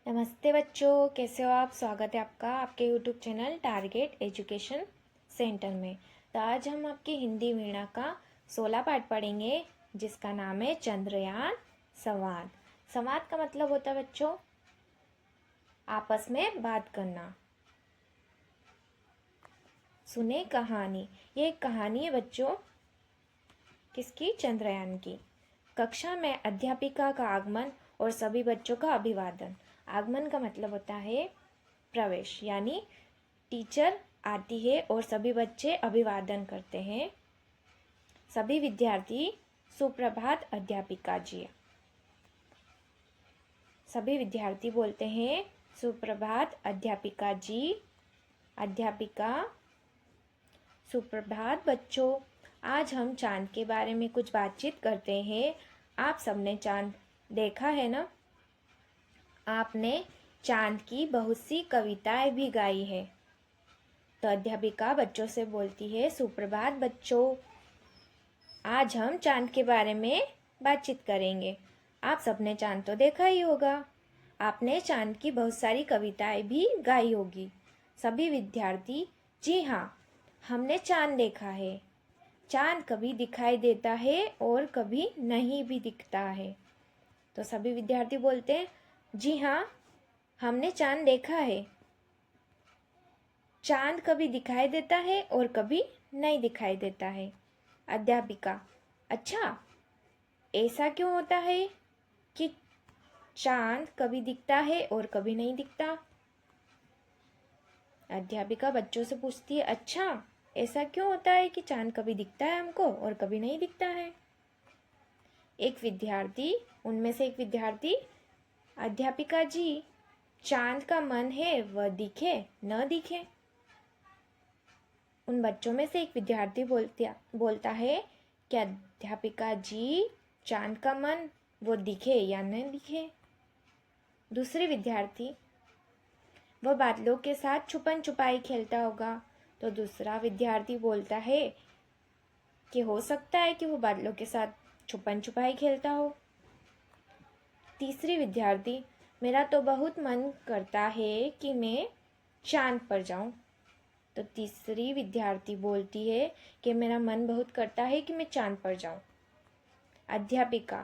नमस्ते बच्चों, कैसे हो आप। स्वागत है आपका आपके YouTube channel Target Education centre में। तो आज हम आपकी हिंदी वीणा का 16 पाठ पढ़ेंगे, जिसका नाम है चंद्रयान संवाद। संवाद का मतलब होता है बच्चों आपस में बात करना। सुने कहानी। ये एक कहानी है बच्चों, किसकी? चंद्रयान की। कक्षा में अध्यापिका का आगमन और सभी बच्चों का अभिवादन। आगमन का मतलब होता है प्रवेश, यानी टीचर आती है और सभी बच्चे अभिवादन करते हैं। सभी विद्यार्थी सुप्रभात अध्यापिका जी। सभी विद्यार्थी बोलते हैं सुप्रभात अध्यापिका जी। अध्यापिका: सुप्रभात बच्चों, आज हम चांद के बारे में कुछ बातचीत करते हैं। आप सबने चांद देखा है ना? आपने चांद की बहुत सी कविताएं भी गाई है। तो अध्यापिका बच्चों से बोलती है, सुप्रभात बच्चों, आज हम चांद के बारे में बातचीत करेंगे। आप सबने चांद तो देखा ही होगा। आपने चांद की बहुत सारी कविताएं भी गाई होगी। सभी विद्यार्थी: जी हाँ, हमने चांद देखा है। चांद कभी दिखाई देता है और कभी नहीं भी दिखता है। तो सभी विद्यार्थी बोलते हैं, जी हाँ, हमने चांद देखा है। चांद कभी दिखाई देता है और कभी नहीं दिखाई देता है। अध्यापिका: अच्छा, ऐसा क्यों होता है कि चांद कभी दिखता है और कभी नहीं दिखता? अध्यापिका बच्चों से पूछती है, अच्छा, ऐसा क्यों होता है कि चांद कभी दिखता है हमको और कभी नहीं दिखता है? उनमें से एक विद्यार्थी: अध्यापिका जी, चांद का मन है वह दिखे न दिखे। उन बच्चों में से एक विद्यार्थी बोलता है कि अध्यापिका जी, चांद का मन वो दिखे या न दिखे। दूसरे विद्यार्थी: वह बादलों के साथ छुपन छुपाई खेलता होगा। तो दूसरा विद्यार्थी बोलता है कि हो सकता है कि वो बादलों के साथ छुपन छुपाई खेलता हो। तीसरी विद्यार्थी: मेरा तो बहुत मन करता है कि मैं चांद पर जाऊं। तो तीसरी विद्यार्थी बोलती है कि मेरा मन बहुत करता है कि मैं चांद पर जाऊं। अध्यापिका: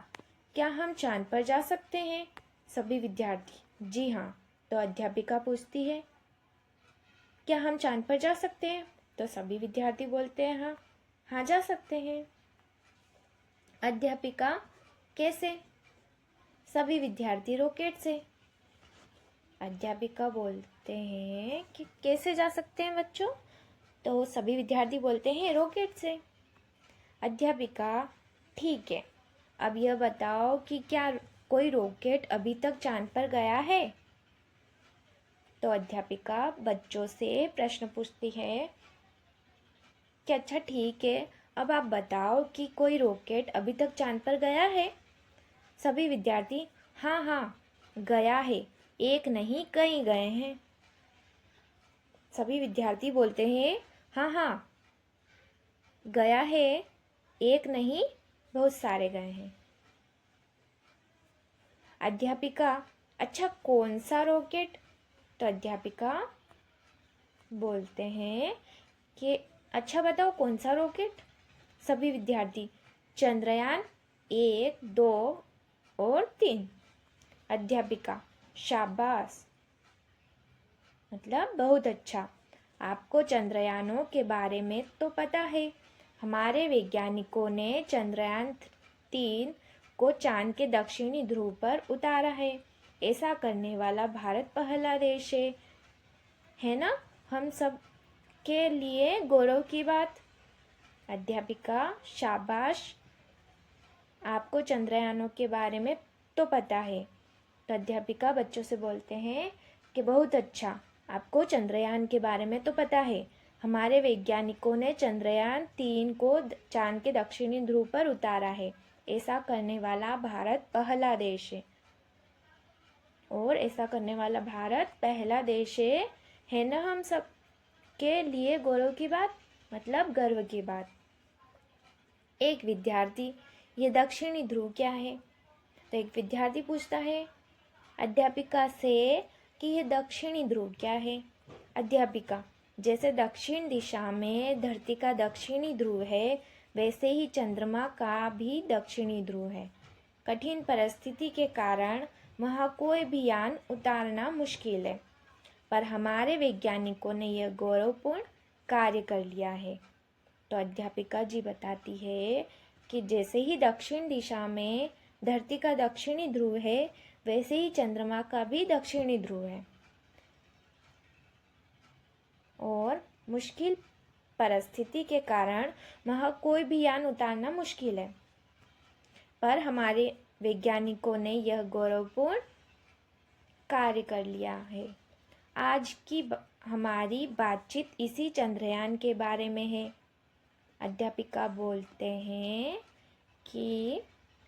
क्या हम चांद पर जा सकते हैं? सभी विद्यार्थी: जी हाँ। तो अध्यापिका पूछती है, क्या हम चांद पर जा सकते हैं? तो सभी विद्यार्थी बोलते हैं, हाँ हाँ, जा सकते हैं। अध्यापिका: कैसे? सभी विद्यार्थी: रॉकेट से। अध्यापिका बोलते हैं कि कैसे जा सकते हैं बच्चों? तो सभी विद्यार्थी बोलते हैं, रॉकेट से। अध्यापिका: ठीक है, अब यह बताओ कि क्या कोई रॉकेट अभी तक चांद पर गया है? तो अध्यापिका बच्चों से प्रश्न पूछती है कि अच्छा ठीक है, अब आप बताओ कि कोई रॉकेट अभी तक चांद पर गया है? सभी विद्यार्थी: हाँ हाँ, गया है, एक नहीं कई गए हैं। सभी विद्यार्थी बोलते हैं, हाँ हाँ, गया है, एक नहीं बहुत सारे गए हैं। अध्यापिका: अच्छा, कौन सा रॉकेट? तो अध्यापिका बोलते हैं कि अच्छा बताओ कौन सा रॉकेट? सभी विद्यार्थी: चंद्रयान 1, 2 और 3। अध्यापिका: शाबाश, मतलब बहुत अच्छा, आपको चंद्रयानों के बारे में तो पता है। हमारे वैज्ञानिकों ने चंद्रयान 3 को चांद के दक्षिणी ध्रुव पर उतारा है। ऐसा करने वाला भारत पहला देश है ना? हम सब के लिए गौरव की बात। अध्यापिका: शाबाश, आपको चंद्रयानों के बारे में तो पता है। तो अध्यापिका बच्चों से बोलते हैं कि बहुत अच्छा, आपको चंद्रयान के बारे में तो पता है। हमारे वैज्ञानिकों ने चंद्रयान 3 को चांद के दक्षिणी ध्रुव पर उतारा है। ऐसा करने वाला भारत पहला देश है। और ऐसा करने वाला भारत पहला देश है ना? हम सब के लिए गौरव की बात, मतलब गर्व की बात। एक विद्यार्थी: ये दक्षिणी ध्रुव क्या है? तो एक विद्यार्थी पूछता है, अध्यापिका से कि यह दक्षिणी ध्रुव क्या है। अध्यापिका, जैसे दक्षिण दिशा में धरती का दक्षिणी ध्रुव है, वैसे ही चंद्रमा का भी दक्षिणी ध्रुव है। कठिन परिस्थिति के कारण वहाँ कोई भी यान उतारना मुश्किल है, पर हमारे वैज्ञानिकों ने यह गौरवपूर्ण कार्य कर लिया है। तो अध्यापिका जी बताती है कि जैसे ही दक्षिण दिशा में धरती का दक्षिणी ध्रुव है, वैसे ही चंद्रमा का भी दक्षिणी ध्रुव है और मुश्किल परिस्थिति के कारण वहाँ कोई भी यान उतारना मुश्किल है, पर हमारे वैज्ञानिकों ने यह गौरवपूर्ण कार्य कर लिया है। आज की हमारी बातचीत इसी चंद्रयान के बारे में है। अध्यापिका बोलते हैं कि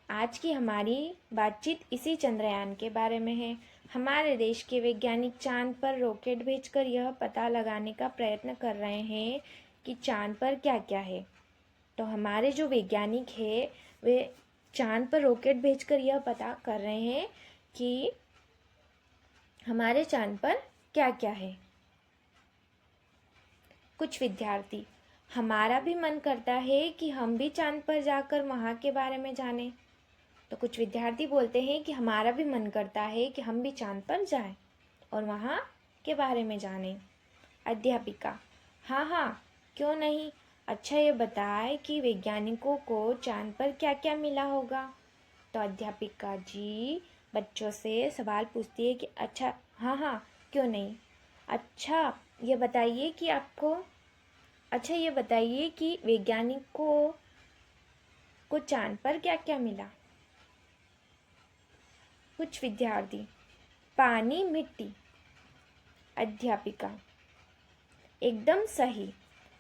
आज की हमारी बातचीत इसी चंद्रयान के बारे में है। हमारे देश के वैज्ञानिक चांद पर रॉकेट भेजकर यह पता लगाने का प्रयत्न कर रहे हैं कि चांद पर क्या क्या है। तो हमारे जो वैज्ञानिक हैं वे चांद पर रॉकेट भेजकर यह पता कर रहे हैं कि हमारे चांद पर क्या क्या है। कुछ विद्यार्थी, हमारा भी मन करता है कि हम भी चांद पर जाकर वहाँ के बारे में जानें। तो कुछ विद्यार्थी बोलते हैं कि हमारा भी मन करता है कि हम भी चांद पर जाएं और वहाँ के बारे में जानें। अध्यापिका, हाँ हाँ, क्यों नहीं। अच्छा, ये बताएं कि वैज्ञानिकों को चांद पर क्या क्या मिला होगा। तो अध्यापिका जी बच्चों से सवाल पूछती है कि अच्छा, हाँ हाँ, क्यों नहीं। अच्छा, ये बताइए कि वैज्ञानिकों को चांद पर क्या क्या मिला। कुछ विद्यार्थी, पानी, मिट्टी। अध्यापिका, एकदम सही,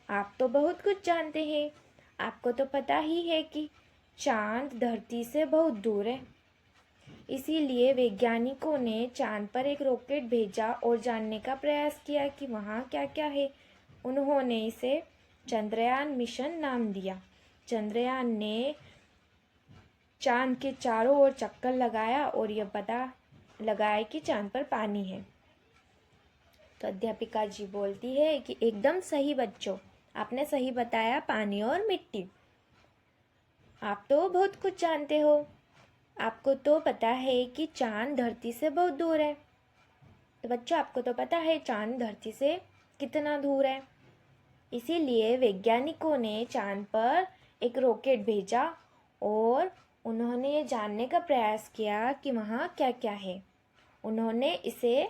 आप तो बहुत कुछ जानते हैं। आपको तो पता ही है कि चांद धरती से बहुत दूर है, इसीलिए वैज्ञानिकों ने चांद पर एक रॉकेट भेजा और जानने का प्रयास किया कि वहाँ क्या क्या है। उन्होंने इसे चंद्रयान मिशन नाम दिया। चंद्रयान ने चांद के चारों ओर चक्कर लगाया और यह पता लगाया कि चांद पर पानी है। तो अध्यापिका जी बोलती है कि एकदम सही बच्चों, आपने सही बताया, पानी और मिट्टी। आप तो बहुत कुछ जानते हो। आपको तो पता है कि चांद धरती से बहुत दूर है। तो बच्चों, आपको तो पता है चांद धरती से कितना दूर है। इसीलिए वैज्ञानिकों ने चांद पर एक रॉकेट भेजा और उन्होंने ये जानने का प्रयास किया कि वहाँ क्या क्या है। उन्होंने इसे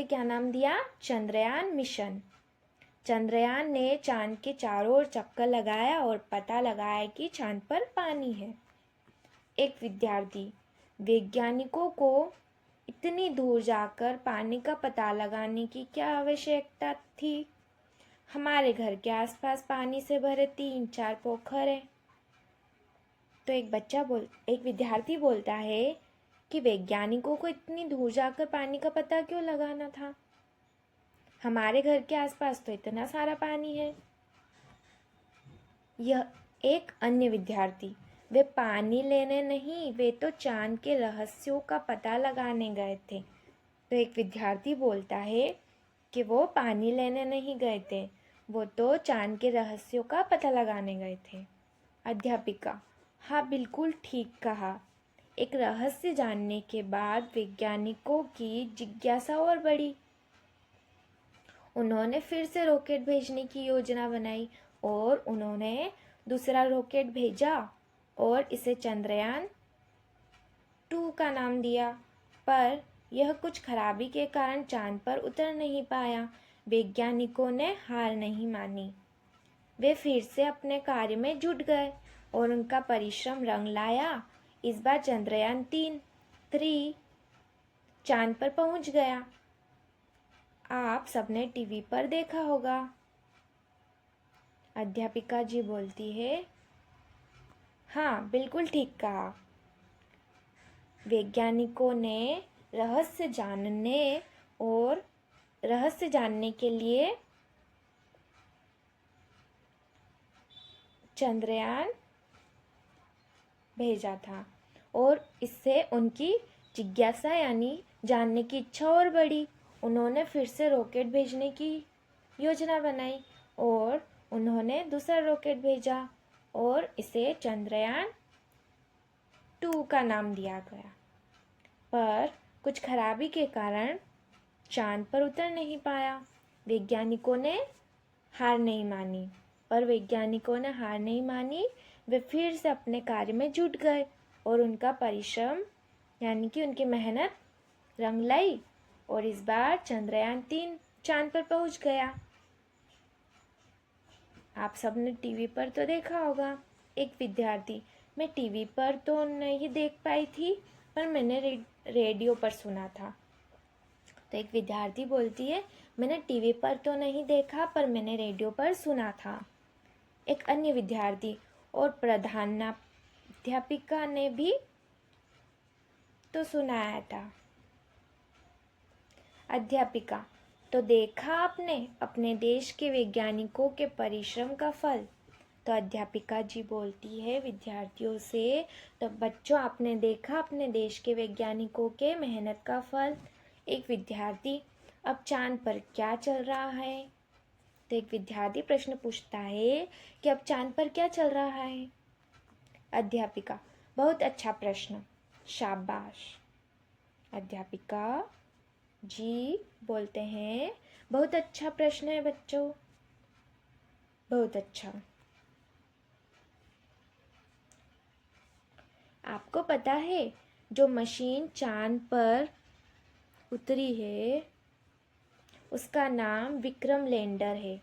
क्या नाम दिया? चंद्रयान मिशन। चंद्रयान ने चांद के चारों ओर चक्कर लगाया और पता लगाया कि चांद पर पानी है। एक विद्यार्थी, वैज्ञानिकों को इतनी दूर जाकर पानी का पता लगाने की क्या आवश्यकता थी? हमारे घर के आसपास पानी से भरे 3-4 पोखर हैं। तो एक विद्यार्थी बोलता है कि वैज्ञानिकों को इतनी दूर जाकर पानी का पता क्यों लगाना था? हमारे घर के आसपास तो इतना सारा पानी है। यह एक अन्य विद्यार्थी, वे पानी लेने नहीं, वे तो चांद के रहस्यों का पता लगाने गए थे। तो एक विद्यार्थी बोलता है कि वो पानी लेने नहीं गए थे, वो तो चांद के रहस्यों का पता लगाने गए थे। अध्यापिका, हाँ, बिल्कुल ठीक कहा। एक रहस्य जानने के बाद वैज्ञानिकों की जिज्ञासा और बढ़ी। उन्होंने फिर से रॉकेट भेजने की योजना बनाई और उन्होंने दूसरा रॉकेट भेजा और इसे चंद्रयान 2 का नाम दिया। पर यह कुछ खराबी के कारण चांद पर उतर नहीं पाया। वैज्ञानिकों ने हार नहीं मानी। वे फिर से अपने कार्य में जुट गए और उनका परिश्रम रंग लाया। इस बार चंद्रयान 3 चांद पर पहुंच गया। आप सबने टीवी पर देखा होगा। अध्यापिका जी बोलती है, हाँ, बिल्कुल ठीक कहा। वैज्ञानिकों ने रहस्य जानने के लिए चंद्रयान भेजा था और इससे उनकी जिज्ञासा यानी जानने की इच्छा और बढ़ी। उन्होंने फिर से रॉकेट भेजने की योजना बनाई और उन्होंने दूसरा रॉकेट भेजा और इसे चंद्रयान 2 का नाम दिया गया। पर कुछ खराबी के कारण चांद पर उतर नहीं पाया। वैज्ञानिकों ने हार नहीं मानी, वे फिर से अपने कार्य में जुट गए और उनका परिश्रम यानी कि उनकी मेहनत रंग लाई और इस बार चंद्रयान 3 चांद पर पहुंच गया। आप सबने टीवी पर तो देखा होगा। एक विद्यार्थी, मैं टीवी पर तो नहीं देख पाई थी, पर मैंने रेडियो पर सुना था। तो एक विद्यार्थी बोलती है, मैंने टीवी पर तो नहीं देखा, पर मैंने रेडियो पर सुना था। एक अन्य विद्यार्थी, और प्रधानाध्यापिका ने भी तो सुनाया था। अध्यापिका, तो देखा आपने अपने देश के वैज्ञानिकों के परिश्रम का फल। तो अध्यापिका जी बोलती है विद्यार्थियों से, तो बच्चों आपने देखा अपने देश के वैज्ञानिकों के मेहनत का फल। एक विद्यार्थी, अब चांद पर क्या चल रहा है? तो एक विद्यार्थी प्रश्न पूछता है कि अब चांद पर क्या चल रहा है? अध्यापिका, बहुत अच्छा प्रश्न, शाबाश। अध्यापिका जी बोलते हैं, बहुत अच्छा प्रश्न है बच्चों, बहुत अच्छा। आपको पता है जो मशीन चांद पर उतरी है उसका नाम विक्रम लैंडर है।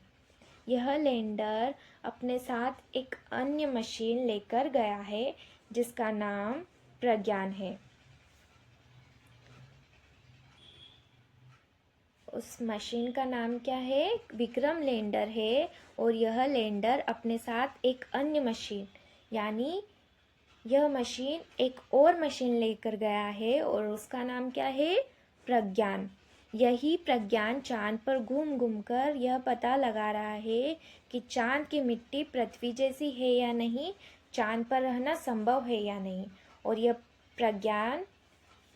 यह लैंडर अपने साथ एक अन्य मशीन लेकर गया है जिसका नाम प्रज्ञान है। उस मशीन का नाम क्या है? विक्रम लैंडर है। और यह लैंडर अपने साथ एक अन्य मशीन यानी यह मशीन एक और मशीन लेकर गया है और उसका नाम क्या है? प्रज्ञान। यही प्रज्ञान चांद पर घूम घूम कर यह पता लगा रहा है कि चांद की मिट्टी पृथ्वी जैसी है या नहीं, चांद पर रहना संभव है या नहीं। और यह प्रज्ञान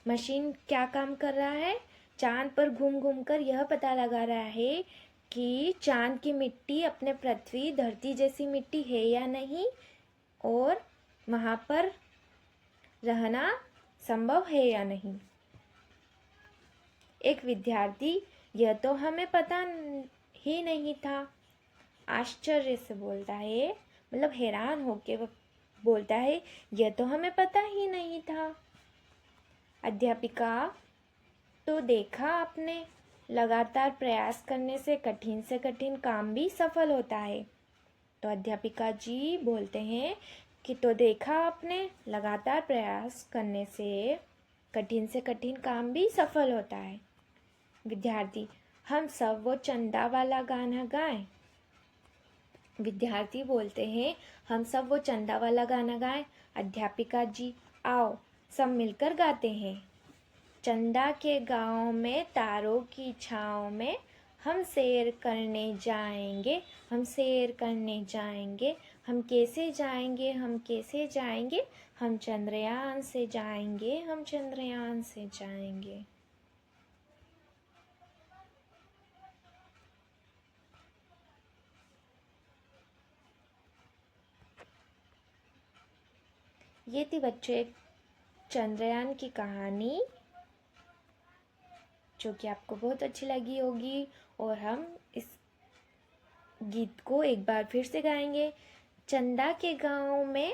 मशीन क्या काम कर रहा है? चांद पर घूम घूम कर यह पता लगा रहा है कि चांद की मिट्टी अपने पृथ्वी धरती जैसी मिट्टी है या नहीं और वहाँ पर रहना संभव है या नहीं। एक विद्यार्थी, यह तो हमें पता ही नहीं था, आश्चर्य से बोलता है, मतलब हैरान होके वो बोलता है, यह तो हमें पता ही नहीं था। अध्यापिका, तो देखा आपने, लगातार प्रयास करने से कठिन काम भी सफल होता है। तो अध्यापिका जी बोलते हैं कि तो देखा आपने, लगातार प्रयास करने से कठिन काम भी सफल होता है। विद्यार्थी, हम सब वो चंदा वाला गाना गाएं। विद्यार्थी बोलते हैं, हम सब वो चंदा वाला गाना गाएं। अध्यापिका जी, आओ सब मिलकर गाते हैं। चंदा के गांव में तारों की छाँव में हम सैर करने जाएंगे, हम सैर करने जाएंगे। हम कैसे जाएंगे, हम कैसे जाएंगे? हम चंद्रयान से जाएंगे, हम चंद्रयान से जाएंगे। ये थी बच्चों एक चंद्रयान की कहानी जो कि आपको बहुत अच्छी लगी होगी। और हम इस गीत को एक बार फिर से गाएंगे। चंदा के गांव में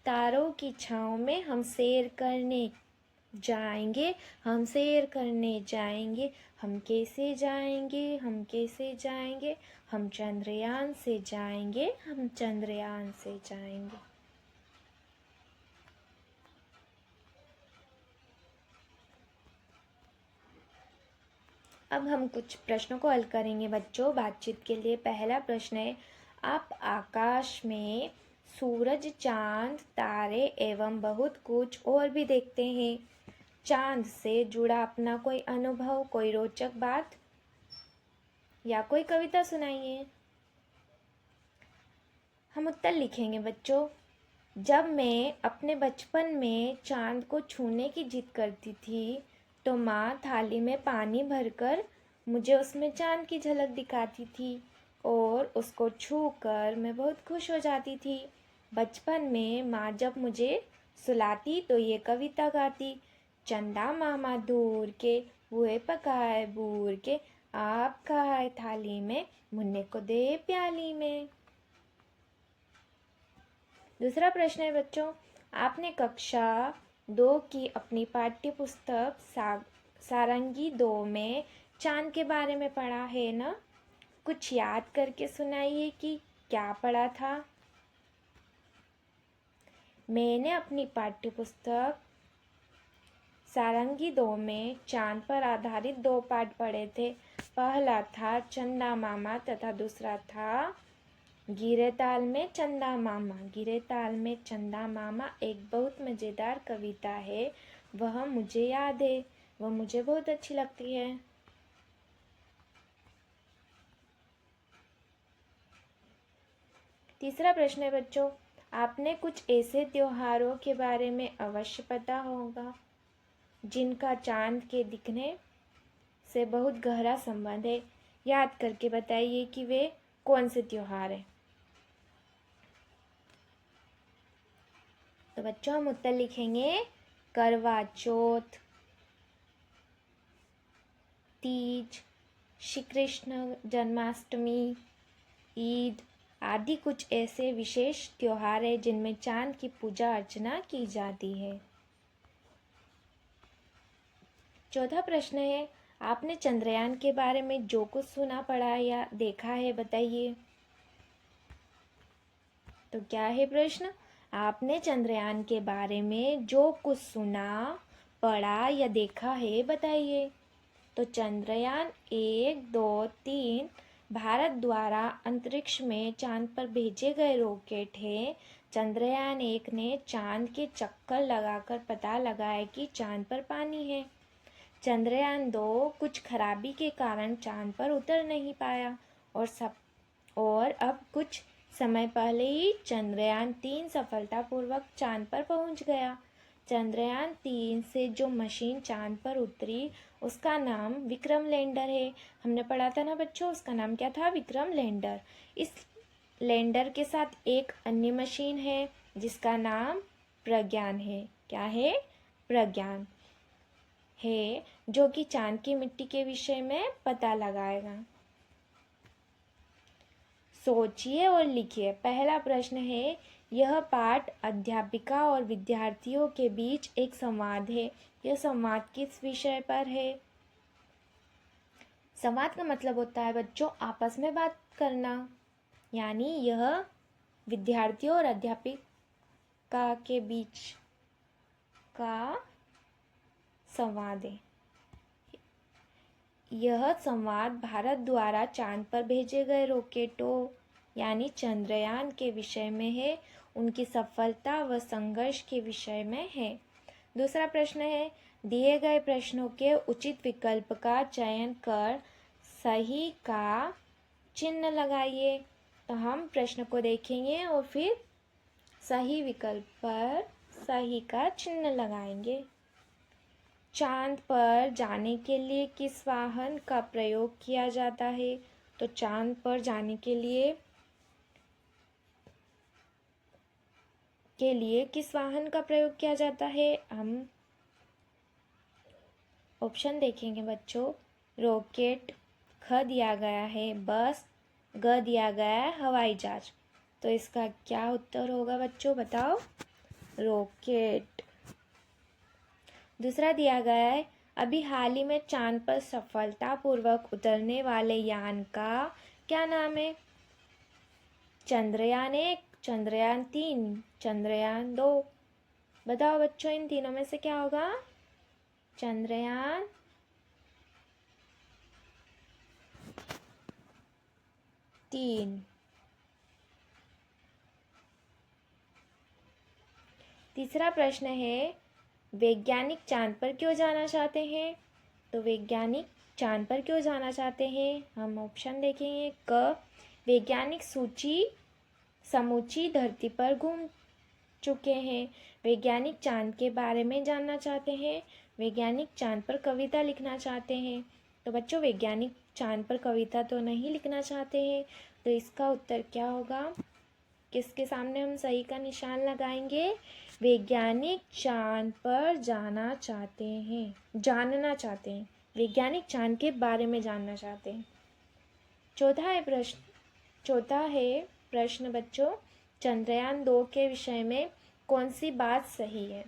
तारों की छाँव में हम सैर करने जाएंगे, हम सैर करने जाएंगे। हम कैसे जाएंगे, हम कैसे जाएंगे? हम चंद्रयान से जाएंगे, हम चंद्रयान से जाएंगे। अब हम कुछ प्रश्नों को हल करेंगे बच्चों बातचीत के लिए। पहला प्रश्न है, आप आकाश में सूरज, चांद, तारे एवं बहुत कुछ और भी देखते हैं। चांद से जुड़ा अपना कोई अनुभव, कोई रोचक बात या कोई कविता सुनाइए। हम उत्तर लिखेंगे बच्चों। जब मैं अपने बचपन में चांद को छूने की जिद करती थी तो माँ थाली में पानी भरकर मुझे उसमें चांद की झलक दिखाती थी और उसको छूकर मैं बहुत खुश हो जाती थी। बचपन में माँ जब मुझे सुलाती तो ये कविता गाती, चंदा मामा दूर के हुए पकाए बूर के, आप खाए थाली में मुन्ने को दे प्याली में। दूसरा प्रश्न है बच्चों, आपने कक्षा 2 की अपनी पाठ्य पुस्तक सारंगी 2 में चांद के बारे में पढ़ा है ना? कुछ याद करके सुनाइए कि क्या पढ़ा था। मैंने अपनी पाठ्य पुस्तक सारंगी 2 में चांद पर आधारित 2 पाठ पढ़े थे। पहला था चंदा मामा तथा दूसरा था गिरे ताल में चंदा मामा। गिरे ताल में चंदा मामा एक बहुत मज़ेदार कविता है, वह मुझे याद है, वह मुझे बहुत अच्छी लगती है। तीसरा प्रश्न है बच्चों, आपने कुछ ऐसे त्योहारों के बारे में अवश्य पता होगा जिनका चांद के दिखने से बहुत गहरा संबंध है। याद करके बताइए कि वे कौन से त्योहार हैं। तो बच्चों हम उत्तर लिखेंगे करवा चौथ, तीज, श्री कृष्ण जन्माष्टमी, ईद आदि कुछ ऐसे विशेष त्योहार हैं जिनमें चांद की पूजा अर्चना की जाती है। चौथा प्रश्न है, आपने चंद्रयान के बारे में जो कुछ सुना पढ़ा या देखा है बताइए। तो क्या है प्रश्न, आपने चंद्रयान के बारे में जो कुछ सुना पढ़ा या देखा है बताइए। तो चंद्रयान 1, 2, 3 भारत द्वारा अंतरिक्ष में चांद पर भेजे गए रॉकेट हैं। चंद्रयान 1 ने चांद के चक्कर लगाकर पता लगाया कि चांद पर पानी है। चंद्रयान 2 कुछ खराबी के कारण चांद पर उतर नहीं पाया और अब कुछ समय पहले ही चंद्रयान 3 सफलतापूर्वक चांद पर पहुंच गया। चंद्रयान 3 से जो मशीन चांद पर उतरी उसका नाम विक्रम लैंडर है। हमने पढ़ा था ना बच्चों, उसका नाम क्या था, विक्रम लैंडर। इस लैंडर के साथ एक अन्य मशीन है जिसका नाम प्रज्ञान है। क्या है, प्रज्ञान है, जो कि चांद की मिट्टी के विषय में पता लगाएगा। सोचिए और लिखिए। पहला प्रश्न है, यह पाठ अध्यापिका और विद्यार्थियों के बीच एक संवाद है। यह संवाद किस विषय पर है? संवाद का मतलब होता है बच्चों आपस में बात करना, यानी यह विद्यार्थियों और अध्यापिका के बीच का संवाद है। यह संवाद भारत द्वारा चांद पर भेजे गए रॉकेटों यानी चंद्रयान के विषय में है, उनकी सफलता व संघर्ष के विषय में है। दूसरा प्रश्न है, दिए गए प्रश्नों के उचित विकल्प का चयन कर सही का चिन्ह लगाइए। तो हम प्रश्न को देखेंगे और फिर सही विकल्प पर सही का चिन्ह लगाएंगे। चांद पर जाने के लिए किस वाहन का प्रयोग किया जाता है? तो चांद पर जाने के लिए किस वाहन का प्रयोग किया जाता है? हम ऑप्शन देखेंगे बच्चों। रॉकेट, ख दिया गया है बस, ग दिया गया है हवाई जहाज। तो इसका क्या उत्तर होगा बच्चों, बताओ। रॉकेट। दूसरा दिया गया है, अभी हाल ही में चांद पर सफलतापूर्वक उतरने वाले यान का क्या नाम है? चंद्रयान 1, चंद्रयान 3, चंद्रयान 2। बताओ बच्चों इन तीनों में से क्या होगा? चंद्रयान 3। तीसरा प्रश्न है, वैज्ञानिक चांद पर क्यों जाना चाहते हैं? तो वैज्ञानिक चांद पर क्यों जाना चाहते हैं? हम ऑप्शन देखेंगे। क, वैज्ञानिक समूची धरती पर चुके हैं। वैज्ञानिक चांद के बारे में जानना चाहते हैं। वैज्ञानिक चांद पर कविता लिखना चाहते हैं। तो बच्चों, वैज्ञानिक चांद पर कविता तो नहीं लिखना चाहते हैं, तो इसका उत्तर क्या होगा? किसके सामने हम सही का निशान लगाएंगे? वैज्ञानिक चांद पर जानना चाहते हैं। वैज्ञानिक चांद के बारे में जानना चाहते हैं। चौथा है प्रश्न बच्चों, चंद्रयान 2 के विषय में कौन सी बात सही है?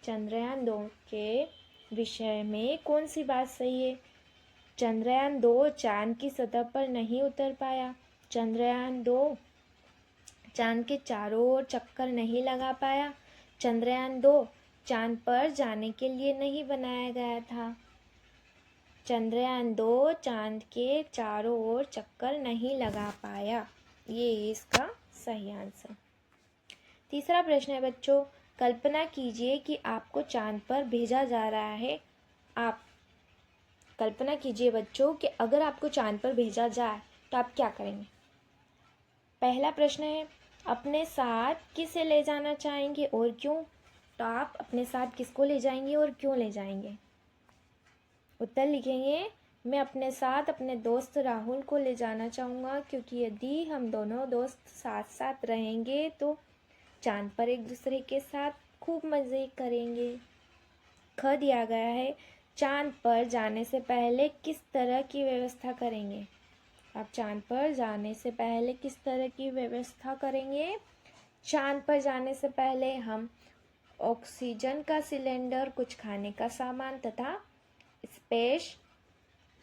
चंद्रयान 2 के विषय में कौन सी बात सही है? चंद्रयान 2 चांद की सतह पर नहीं उतर पाया। चंद्रयान 2 चांद के चारों ओर चक्कर नहीं लगा पाया। चंद्रयान 2 चांद पर जाने के लिए नहीं बनाया गया था। चंद्रयान 2 चांद के चारों ओर चक्कर नहीं लगा पाया। ये इसका सही आंसर। तीसरा प्रश्न है बच्चों, कल्पना कीजिए कि आपको चांद पर भेजा जा रहा है। आप कल्पना कीजिए बच्चों कि अगर आपको चांद पर भेजा जाए तो आप क्या करेंगे? पहला प्रश्न है, अपने साथ किसे ले जाना चाहेंगे और क्यों? तो आप अपने साथ किसको ले जाएंगे और क्यों ले जाएंगे? उत्तर लिखेंगे, मैं अपने साथ अपने दोस्त राहुल को ले जाना चाहूँगा, क्योंकि यदि हम दोनों दोस्त साथ साथ रहेंगे तो चांद पर एक दूसरे के साथ खूब मज़े करेंगे। ख दिया गया है, चांद पर जाने से पहले किस तरह की व्यवस्था करेंगे? आप चांद पर जाने से पहले किस तरह की व्यवस्था करेंगे? चांद पर जाने से पहले हम ऑक्सीजन का सिलेंडर, कुछ खाने का सामान तथा स्पेस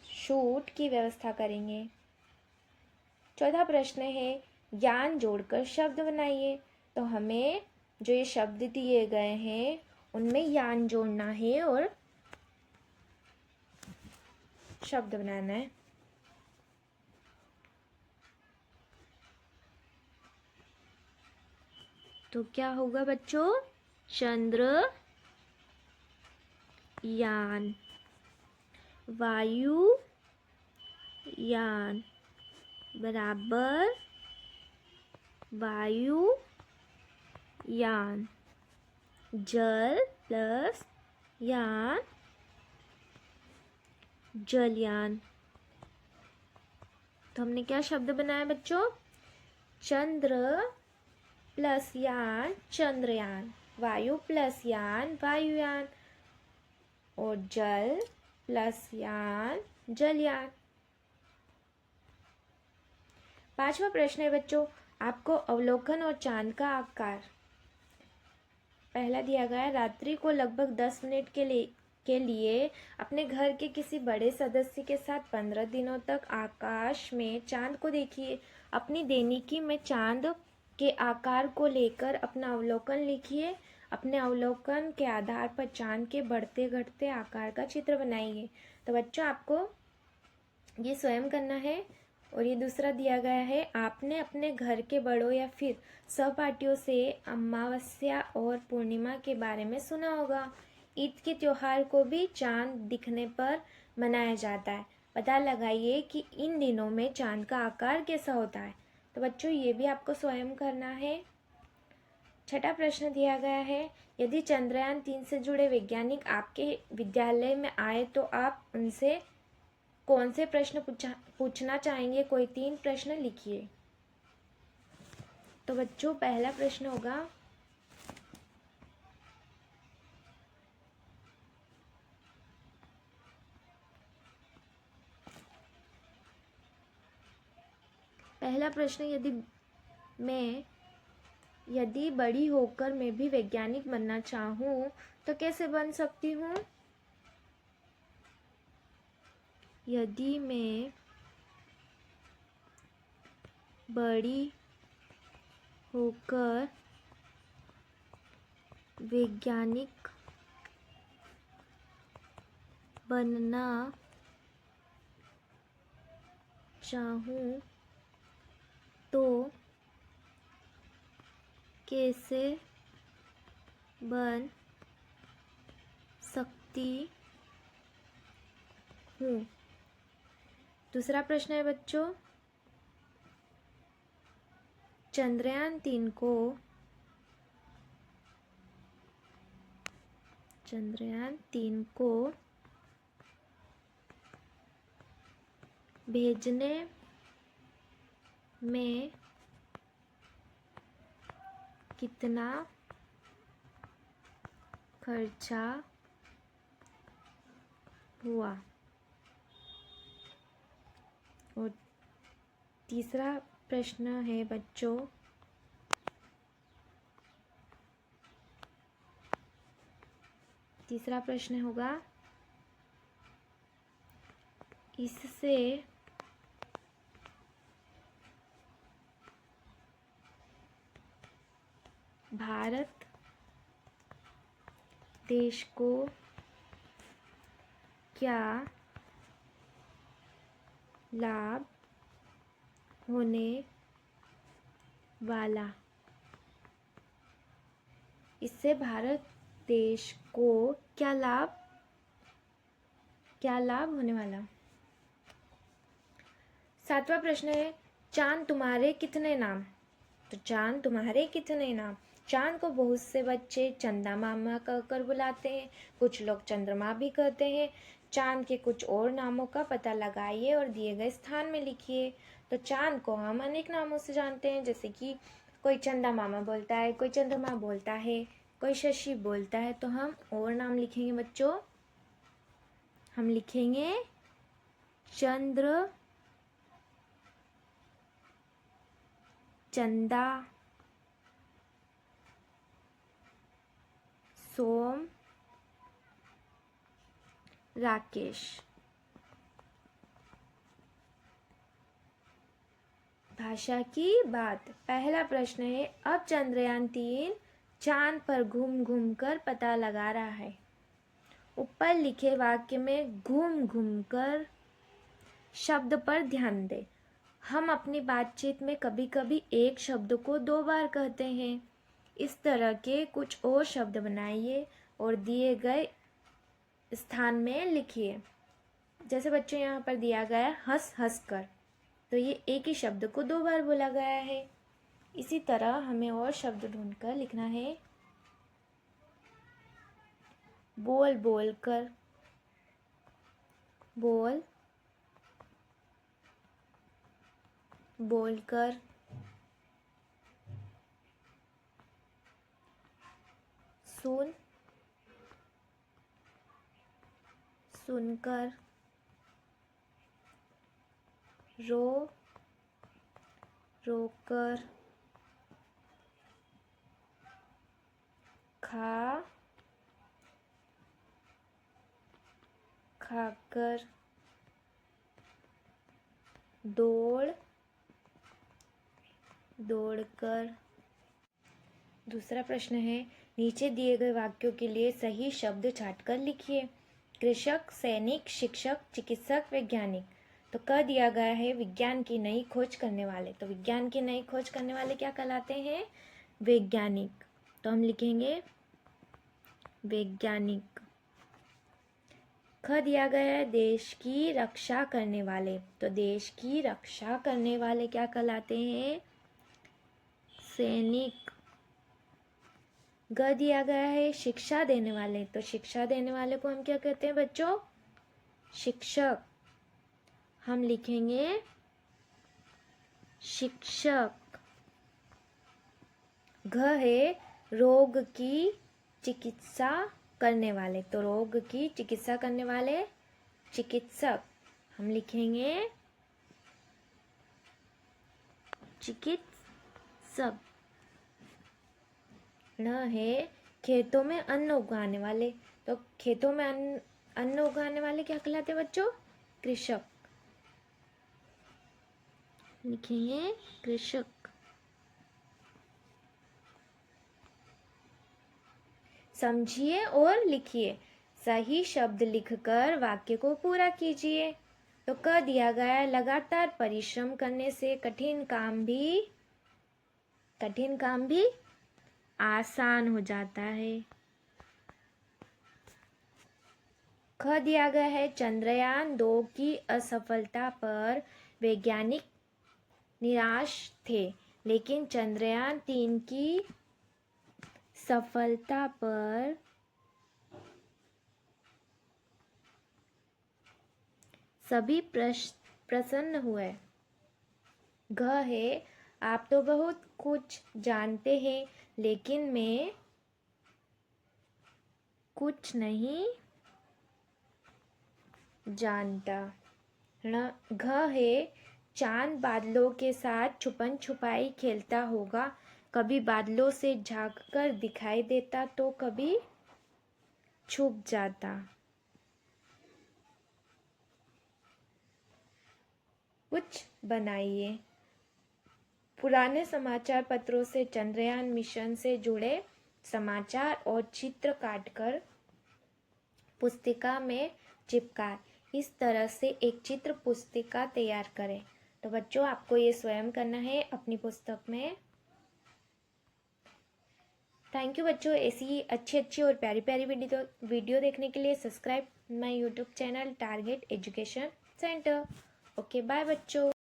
शूट की व्यवस्था करेंगे। चौथा प्रश्न है, यान जोड़कर शब्द बनाइए। तो हमें जो ये शब्द दिए गए हैं उनमें यान जोड़ना है और शब्द बनाना है। तो क्या होगा बच्चों? चंद्रयान, वायुयान बराबर वायुयान, जल प्लस यान जलयान। तो हमने क्या शब्द बनाया बच्चों? चंद्र प्लस यान चंद्रयान, वायु प्लस यान वायुयान और जल प्लस यान जलयान। पांचवा प्रश्न है बच्चों, आपको अवलोकन और चांद का आकार। पहला दिया गया है, रात्रि को लगभग 10 मिनट के लिए अपने घर के किसी बड़े सदस्य के साथ 15 दिनों तक आकाश में चांद को देखिए। अपनी दैनिकी में चांद के आकार को लेकर अपना अवलोकन लिखिए। अपने अवलोकन के आधार पर चांद के बढ़ते घटते आकार का चित्र बनाइए। तो बच्चों, आपको ये स्वयं करना है। और ये दूसरा दिया गया है, आपने अपने घर के बड़ों या फिर सहपाठियों से अमावस्या और पूर्णिमा के बारे में सुना होगा। ईद के त्योहार को भी चांद दिखने पर मनाया जाता है। पता लगाइए कि इन दिनों में चांद का आकार कैसा होता है। तो बच्चों, ये भी आपको स्वयं करना है। छठा प्रश्न दिया गया है, यदि चंद्रयान 3 से जुड़े वैज्ञानिक आपके विद्यालय में आए तो आप उनसे कौन से प्रश्न पूछना चाहेंगे? कोई 3 प्रश्न लिखिए। तो बच्चों, पहला प्रश्न होगा, यदि बड़ी होकर मैं भी वैज्ञानिक बनना चाहूँ तो कैसे बन सकती हूँ? यदि मैं बड़ी होकर वैज्ञानिक बनना चाहूँ तो कैसे बन सकती हूँ? दूसरा प्रश्न है बच्चों, चंद्रयान 3 को चंद्रयान-3 को भेजने में कितना खर्चा हुआ? और तीसरा प्रश्न है बच्चों, तीसरा प्रश्न होगा, इससे भारत देश को क्या लाभ होने वाला? इससे भारत देश को क्या लाभ होने वाला? सातवां प्रश्न है, चांद तुम्हारे कितने नाम? तो चांद तुम्हारे कितने नाम? चांद को बहुत से बच्चे चंदा मामा कहकर बुलाते हैं, कुछ लोग चंद्रमा भी कहते हैं। चांद के कुछ और नामों का पता लगाइए और दिए गए स्थान में लिखिए। तो चांद को हम अनेक नामों से जानते हैं, जैसे कि कोई चंदा मामा बोलता है, कोई चंद्रमा बोलता है, कोई शशि बोलता है। तो हम और नाम लिखेंगे बच्चों, हम लिखेंगे चंद्र, चंदा, सोम, राकेश। भाषा की बात। पहला प्रश्न है, अब चंद्रयान-3 चांद पर घूम घूम कर पता लगा रहा है। ऊपर लिखे वाक्य में घूम घूम कर शब्द पर ध्यान दें। हम अपनी बातचीत में कभी कभी एक शब्द को 2 बार कहते हैं। इस तरह के कुछ और शब्द बनाइए और दिए गए स्थान में लिखिए। जैसे बच्चों यहाँ पर दिया गया है हंस हंस कर, तो ये एक ही शब्द को 2 बार बोला गया है। इसी तरह हमें और शब्द ढूंढकर लिखना है। बोल बोल कर, बोल बोल कर, सुन सुनकर, रो रोकर, खा खाकर, दौड़ दौड़कर। दूसरा प्रश्न है, नीचे दिए गए वाक्यों के लिए सही शब्द छांटकर लिखिए। कृषक, सैनिक, शिक्षक, चिकित्सक, वैज्ञानिक। तो कह दिया गया है विज्ञान की नई खोज करने वाले। तो विज्ञान की नई खोज करने वाले क्या कहलाते हैं? वैज्ञानिक। तो हम लिखेंगे वैज्ञानिक। ख दिया गया है देश की रक्षा करने वाले। तो देश की रक्षा करने वाले क्या कहलाते हैं? सैनिक। ग दिया गया है शिक्षा देने वाले। तो शिक्षा देने वाले को हम क्या कहते हैं बच्चों? शिक्षक। हम लिखेंगे शिक्षक। घ है रोग की चिकित्सा करने वाले। तो रोग की चिकित्सा करने वाले चिकित्सक। हम लिखेंगे चिकित्सक। न है खेतों में अन्न उगाने वाले। तो खेतों में अन्न उगाने वाले क्या कहलाते हैं बच्चों? कृषक। लिखेंगे कृषक। समझिए और लिखिए। सही शब्द लिखकर वाक्य को पूरा कीजिए। तो कह दिया गया है लगातार परिश्रम करने से कठिन काम भी आसान हो जाता है। ख दिया गया है चंद्रयान-2 की असफलता पर वैज्ञानिक निराश थे, लेकिन चंद्रयान-3 की सफलता पर सभी प्रसन्न हुए। घ है, आप तो बहुत कुछ जानते हैं, लेकिन मैं कुछ नहीं जानता। घ है, चांद बादलों के साथ छुपन छुपाई खेलता होगा, कभी बादलों से झांककर दिखाई देता तो कभी छुप जाता। कुछ बनाइए। पुराने समाचार पत्रों से चंद्रयान मिशन से जुड़े समाचार और चित्र काटकर पुस्तिका में चिपकाएं। इस तरह से एक चित्र पुस्तिका तैयार करें। तो बच्चों, आपको ये स्वयं करना है अपनी पुस्तक में। थैंक यू बच्चों। ऐसी ही अच्छी और प्यारी प्यारी वीडियो देखने के लिए subscribe my YouTube channel Target Education Centre. Okay, bye बच्चों।